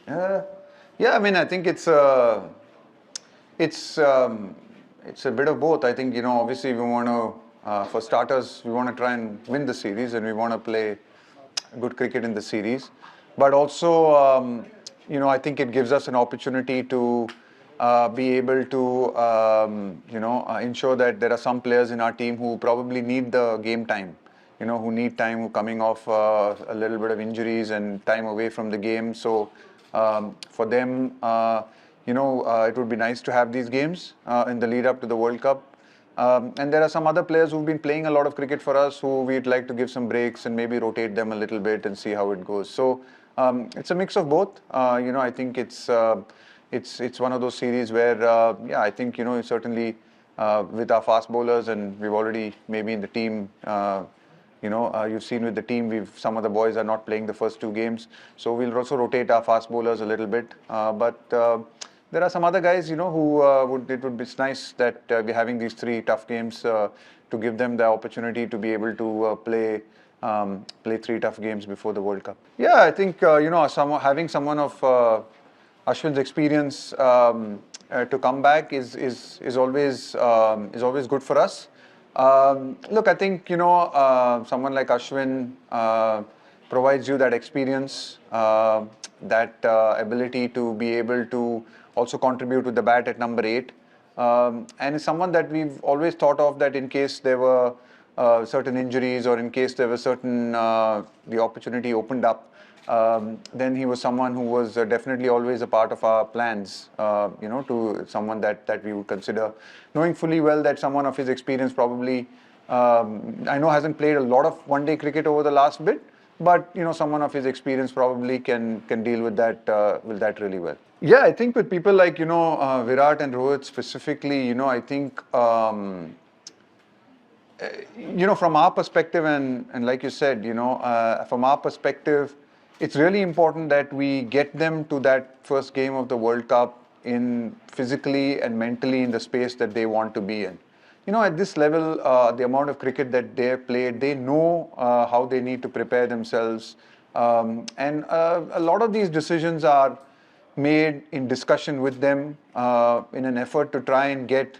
Uh, yeah, I mean, I think it's it's a bit of both. I think obviously we want to, for starters, we want to try and win the series, and we want to play good cricket in the series. But also, I think it gives us an opportunity to be able to, ensure that there are some players in our team who probably need the game time. Who need time, who coming off a little bit of injuries and time away from the game. So for them, it would be nice to have these games in the lead up to the World Cup. And there are some other players who've been playing a lot of cricket for us who we'd like to give some breaks and maybe rotate them a little bit and see how it goes. So it's a mix of both. I think it's one of those series where I think certainly with our fast bowlers, and we've already maybe in the team. You've seen with the team, some of the boys are not playing the first two games, so we'll also rotate our fast bowlers a little bit. But there are some other guys, who it would be nice that we're having these three tough games to give them the opportunity to be able to play three tough games before the World Cup. Yeah, I think having someone of Ashwin's experience to come back is always good for us. Look, I think someone like Ashwin provides you that experience, that ability to be able to also contribute with the bat at number 8, and is someone that we've always thought of that in case there were certain injuries or in case there was certain the opportunity opened up. Then he was someone who was definitely always a part of our plans, to someone that we would consider, knowing fully well that someone of his experience probably, I know hasn't played a lot of one-day cricket over the last bit, but someone of his experience probably can deal with that really well. Yeah, I think with people like Virat and Rohit specifically, I think from our perspective, and like you said, from our perspective, it's really important that we get them to that first game of the World Cup in physically and mentally in the space that they want to be in. At this level, the amount of cricket that they've played, they know how they need to prepare themselves. And a lot of these decisions are made in discussion with them in an effort to try and get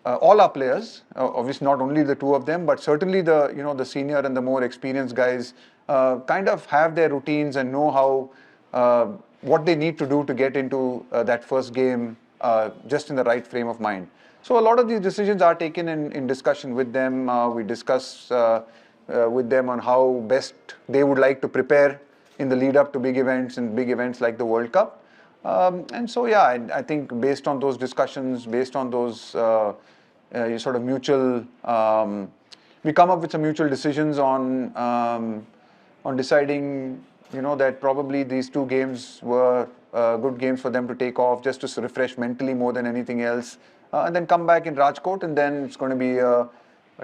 all our players, obviously not only the two of them, but certainly the senior and the more experienced guys kind of have their routines and know how what they need to do to get into that first game just in the right frame of mind. So a lot of these decisions are taken in discussion with them. We discuss with them on how best they would like to prepare in the lead up to big events and big events like the World Cup. And so, yeah, I think based on those discussions, based on those sort of mutual, we come up with some mutual decisions on deciding, that probably these two games were good games for them to take off just to refresh mentally more than anything else, and then come back in Rajkot, and then it's going to be a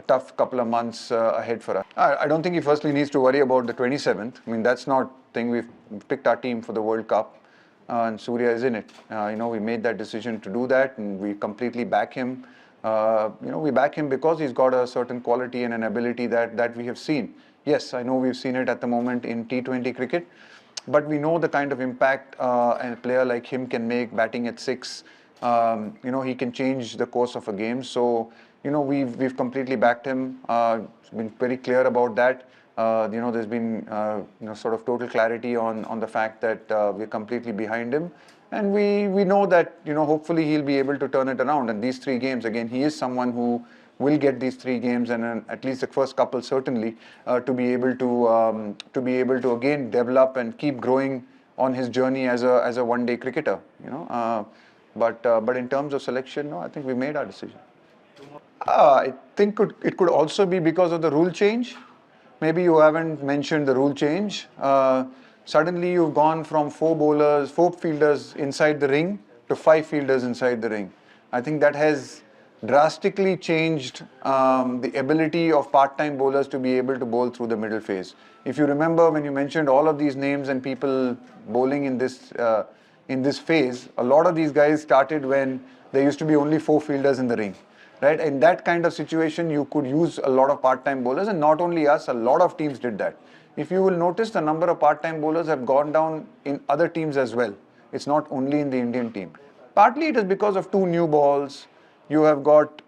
tough couple of months ahead for us. I don't think he firstly needs to worry about the 27th. I mean, that's not thing. We've picked our team for the World Cup, and Surya is in it. We made that decision to do that, and we completely back him. We back him because he's got a certain quality and an ability that we have seen. Yes, I know we've seen it at the moment in T20 cricket, but we know the kind of impact a player like him can make batting at 6. He can change the course of a game. So, we've completely backed him. Been very clear about that. There's been sort of total clarity on the fact that we're completely behind him, and we know that hopefully he'll be able to turn it around. And these 3 games, again, he is someone who will get these 3 games, and at least the first couple certainly to be able to again develop and keep growing on his journey as a one-day cricketer. But in terms of selection, no, I think we made our decision. I think it could also be because of the rule change. Maybe you haven't mentioned the rule change. Suddenly you've gone from 4 fielders inside the ring to 5 fielders inside the ring. I think that has drastically changed the ability of part-time bowlers to be able to bowl through the middle phase. If you remember when you mentioned all of these names and people bowling in this phase, a lot of these guys started when there used to be only 4 fielders in the ring. Right? In that kind of situation, you could use a lot of part-time bowlers, and not only us, a lot of teams did that. If you will notice, the number of part-time bowlers have gone down in other teams as well. It's not only in the Indian team. Partly it is because of 2 new balls. You have got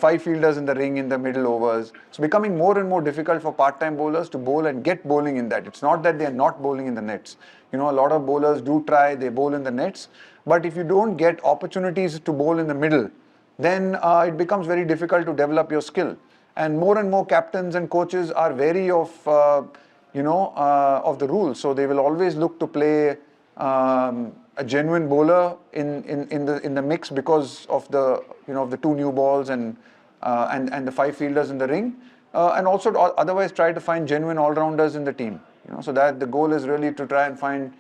5 fielders in the ring in the middle overs. It's becoming more and more difficult for part-time bowlers to bowl and get bowling in that. It's not that they are not bowling in the nets. A lot of bowlers do try, they bowl in the nets. But if you don't get opportunities to bowl in the middle, then it becomes very difficult to develop your skill. And more captains and coaches are wary of, of the rules. So they will always look to play a genuine bowler in the mix because of the of the 2 new balls and the 5 fielders in the ring, and also to otherwise try to find genuine all-rounders in the team. So that the goal is really to try and find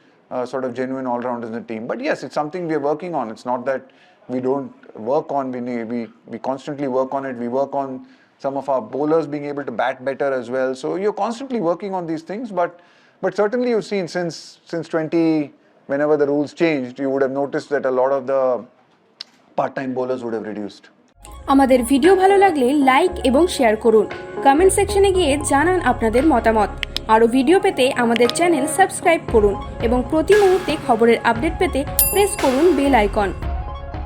sort of genuine all-rounders in the team. But yes, it's something we are working on. It's not that we don't work on. We constantly work on it. We work on some of our bowlers being able to bat better as well. So you're constantly working on these things. But certainly you've seen since 20. Whenever the rules changed, you would have noticed that a lot of the part-time bowlers would have reduced. আমাদের video ভালো লাগলে like এবং share করুন। Comment সেকশনে গিয়ে জানান আপনাদের মতামত। আরও ভিডিও পেতে আমাদের চ্যানেল সাবস্ক্রাইব করুন এবং প্রতি মুহূর্তে খবরের আপডেট পেতে প্রেস করুন বেল আইকন।